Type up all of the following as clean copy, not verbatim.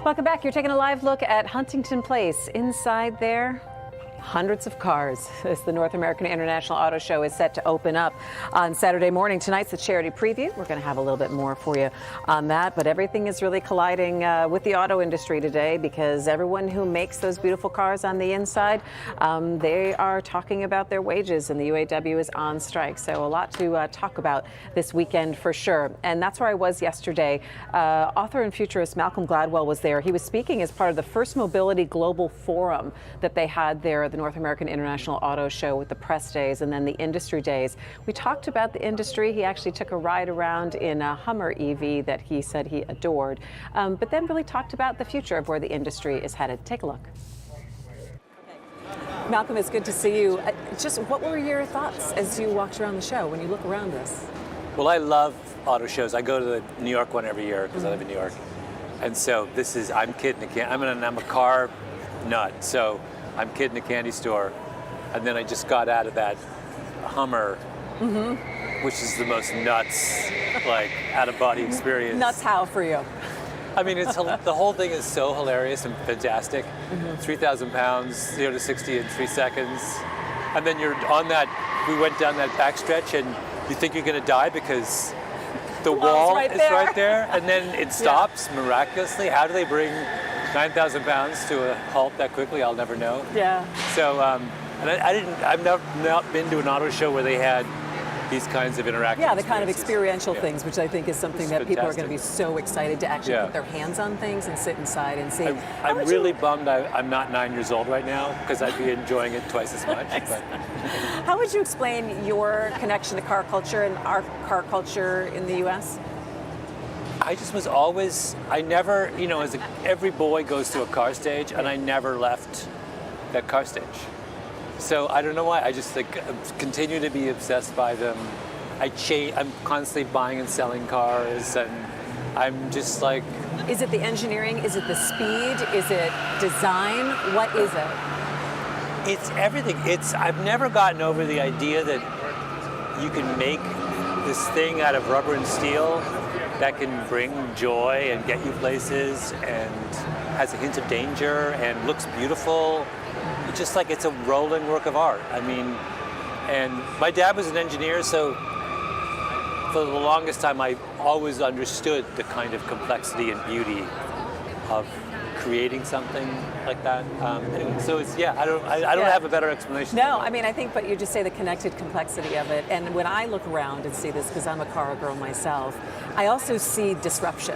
Welcome back. You're taking a live look at Huntington Place. Inside there, hundreds of cars as the North American International Auto Show is set to open up on Saturday morning. Tonight's the charity preview. We're going to have a little bit more for you on that, but everything is really colliding with the auto industry today because everyone who makes those beautiful cars on the inside, they are talking about their wages, and the UAW is on strike. So a lot to talk about this weekend for sure. And that's where I was yesterday. Author and futurist Malcolm Gladwell was there. He was speaking as part of the First Mobility Global Forum that they had there at the North American International Auto Show with the press days and then the industry days. We talked about the industry. He actually took a ride around in a Hummer EV that he said he adored, but then really talked about the future of where the industry is headed. Take a look. Malcolm, it's good to see you. Just what were your thoughts as you walked around the show when you look around this? Well, I love auto shows. I go to the New York one every year because I live in New York. And so this is, I'm kidding, I'm a car nut. So I'm kidding a candy store, and then I just got out of that Hummer, which is the most nuts, like, out-of-body experience. Nuts how for you? I mean, it's the whole thing is so hilarious and fantastic. 3,000 pounds, 0 to 60 in 3 seconds. And then you're on that, we went down that backstretch, and you think you're going to die because the wall is right there, and then it stops miraculously. How do they bring 9,000 pounds to a halt that quickly? I'll never know. Yeah. So, and I've not been to an auto show where they had these kinds of interactions. Yeah, the kind of experiential things, which I think is something that people are going to be so excited to actually put their hands on things and sit inside and see. I'm really bummed I'm not 9 years old right now because I'd be enjoying it twice as much. But. How would you explain your connection to car culture and our car culture in the U.S.? I just was always, I never, every boy goes to a car stage, and I never left that car stage. So I don't know why, I just continue to be obsessed by them. I'm constantly buying and selling cars, and I'm just like... Is it the engineering? Is it the speed? Is it design? What is it? It's everything. I've never gotten over the idea that you can make this thing out of rubber and steel that can bring joy and get you places and has a hint of danger and looks beautiful. It's just like it's a rolling work of art. I mean, and my dad was an engineer, so for the longest time I always understood the kind of complexity and beauty of creating something like that. And so it's, I don't have a better explanation. No, I mean, I think, but you just say the connected complexity of it. And when I look around and see this, because I'm a car girl myself, I also see disruption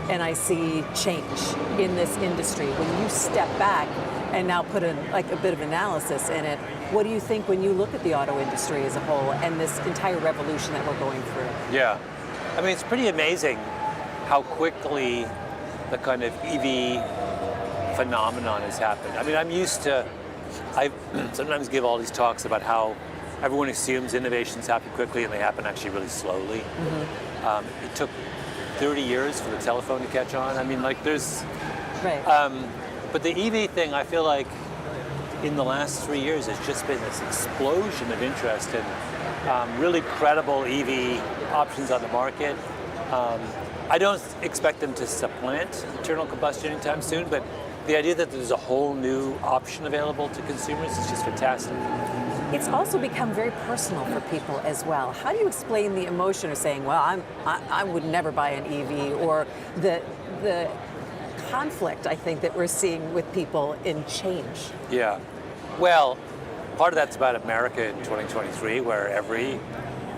and I see change in this industry. When you step back and now put in like a bit of analysis in it, what do you think when you look at the auto industry as a whole and this entire revolution that we're going through? Yeah, I mean, it's pretty amazing how quickly the kind of EV phenomenon has happened. I mean, I sometimes give all these talks about how everyone assumes innovations happen quickly and they happen actually really slowly. It took 30 years for the telephone to catch on. I mean, like but the EV thing, I feel like in the last 3 years has just been this explosion of interest in really credible EV options on the market. I don't expect them to supplant internal combustion anytime soon, but the idea that there's a whole new option available to consumers is just fantastic. It's also become very personal for people as well. How do you explain the emotion of saying, well, I would never buy an EV, or the conflict, I think, that we're seeing with people in change? Yeah. Well, part of that's about America in 2023, where every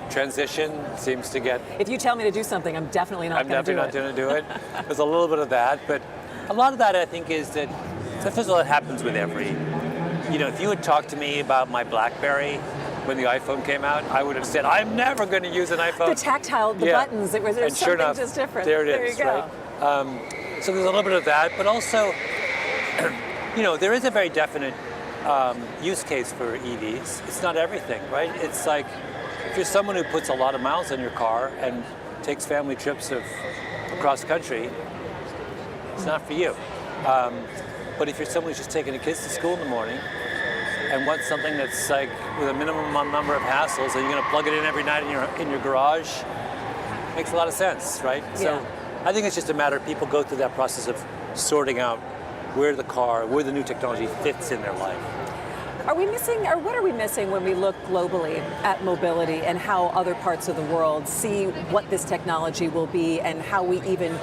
transition seems to get... If you tell me to do something, I'm definitely not going to do it. I'm definitely not going to do it. There's a little bit of that, but a lot of that, I think, is that, first of all, it happens with every... if you had talked to me about my BlackBerry when the iPhone came out, I would have said, I'm never going to use an iPhone. The tactile, the buttons, there's something enough, just different. There it is, you go. Right? So there's a little bit of that, but also, there is a very definite use case for EVs. It's not everything, right? It's like, if you're someone who puts a lot of miles on your car and takes family trips across country, it's not for you. But if you're someone who's just taking the kids to school in the morning and wants something that's like with a minimum number of hassles, and you're going to plug it in every night in your garage, makes a lot of sense, right? Yeah. So I think it's just a matter of people go through that process of sorting out where the new technology fits in their life. Are we missing, or what are we missing when we look globally at mobility and how other parts of the world see what this technology will be and how we even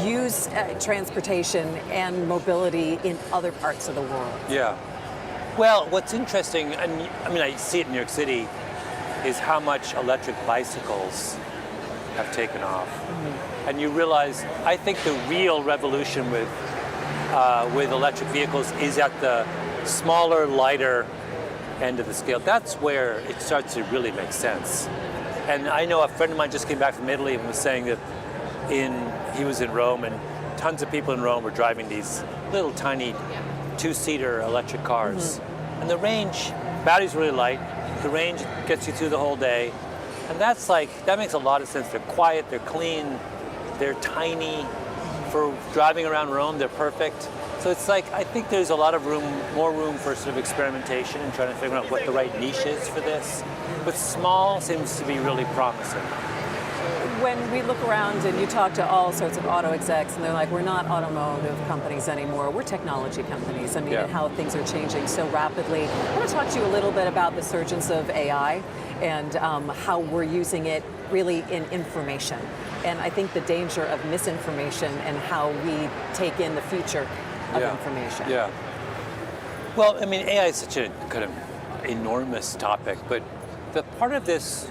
use transportation and mobility in other parts of the world? Yeah. Well, what's interesting, and I mean, I see it in New York City, is how much electric bicycles have taken off. Mm-hmm. And you realize, I think the real revolution with electric vehicles is at the smaller, lighter end of the scale. That's where it starts to really make sense. And I know a friend of mine just came back from Italy and was saying that he was in Rome, and tons of people in Rome were driving these little tiny two-seater electric cars. Mm-hmm. And the range, battery's really light, the range gets you through the whole day. And that makes a lot of sense. They're quiet, they're clean, they're tiny. For driving around Rome, they're perfect. So it's like, I think there's a lot of more room for sort of experimentation and trying to figure out what the right niche is for this. But small seems to be really promising. When we look around and you talk to all sorts of auto execs and they're like, we're not automotive companies anymore, we're technology companies. I mean, and how things are changing so rapidly. I want to talk to you a little bit about the surgence of AI and how we're using it really in information. And I think the danger of misinformation and how we take in the future of information. Yeah. Well, I mean, AI is such a kind of enormous topic, but the part of this,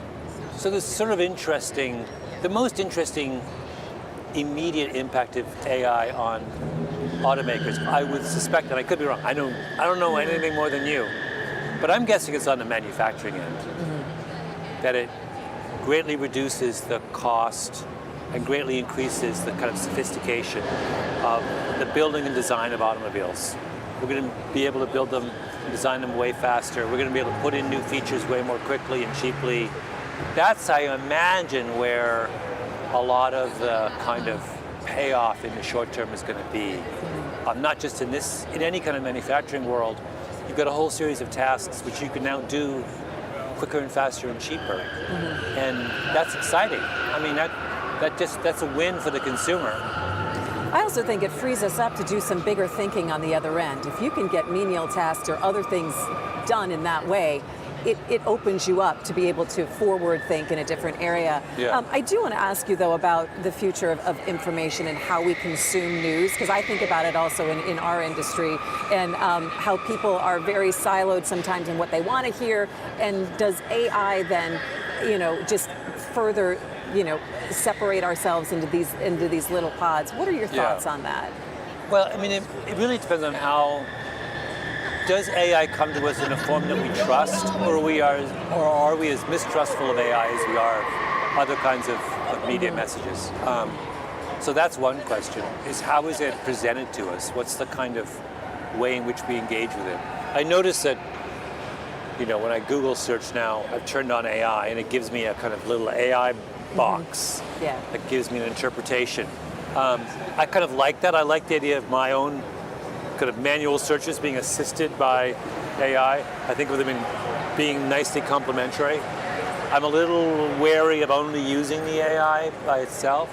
so this sort of interesting, the most interesting immediate impact of AI on automakers, I would suspect, and I could be wrong, I don't know anything more than you, but I'm guessing it's on the manufacturing end. Mm-hmm. That it greatly reduces the cost and greatly increases the kind of sophistication of the building and design of automobiles. We're going to be able to build them and design them way faster. We're going to be able to put in new features way more quickly and cheaply. That's, I imagine, where a lot of the kind of payoff in the short term is going to be. Not just in any kind of manufacturing world. You've got a whole series of tasks which you can now do quicker and faster and cheaper. Mm-hmm. And that's exciting. I mean, that's a win for the consumer. I also think it frees us up to do some bigger thinking on the other end. If you can get menial tasks or other things done in that way, it opens you up to be able to forward think in a different area. Yeah. I do want to ask you, though, about the future of information and how we consume news, because I think about it also in our industry and how people are very siloed sometimes in what they want to hear. And does AI then, just further, separate ourselves into these little pods? What are your thoughts on that? Well, I mean, it really depends on how. Does AI come to us in a form that we trust, or are we as mistrustful of AI as we are other kinds of media messages? So that's one question, is how is it presented to us? What's the kind of way in which we engage with it? I notice that, when I Google search now, I've turned on AI and it gives me a kind of little AI box that gives me an interpretation. I kind of like that. I like the idea of my own kind of manual searches being assisted by AI. I think of them being nicely complementary. I'm a little wary of only using the AI by itself.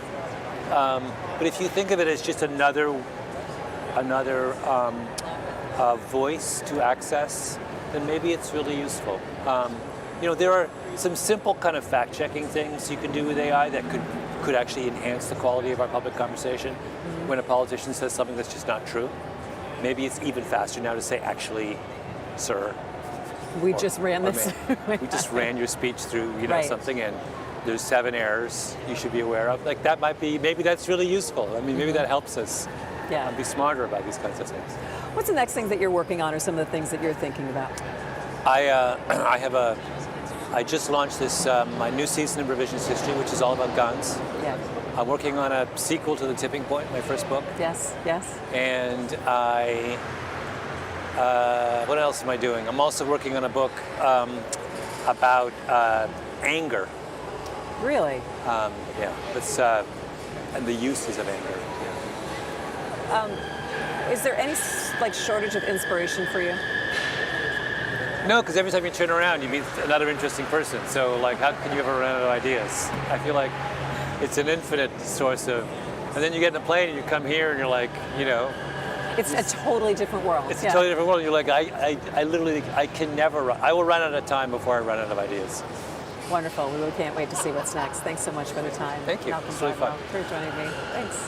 But if you think of it as just another voice to access, then maybe it's really useful. There are some simple kind of fact-checking things you can do with AI that could actually enhance the quality of our public conversation. Mm-hmm. When a politician says something that's just not true. Maybe it's even faster now to say, actually, sir. We just ran your speech through, something, and there's 7 errors you should be aware of. Like that maybe that's really useful. I mean, maybe that helps us be smarter about these kinds of things. What's the next thing that you're working on, or some of the things that you're thinking about? I just launched this, my new season of Revisionist History, which is all about guns. Yeah. I'm working on a sequel to The Tipping Point, my first book. Yes. And what else am I doing? I'm also working on a book about anger. Really? It's and the uses of anger. Yeah. Is there any shortage of inspiration for you? No, because every time you turn around, you meet another interesting person. So, how can you ever run out of ideas? I feel like it's an infinite source of And then you get in the plane and you come here and you're like, you know, It's a totally different world. it's a totally different world. You're like, I literally, I can never run. I will run out of time before I run out of ideas. Wonderful. We really can't wait to see what's next. Thanks so much for the time. Thank you. Malcolm It's really fun. Gladwell, for joining me. Thanks.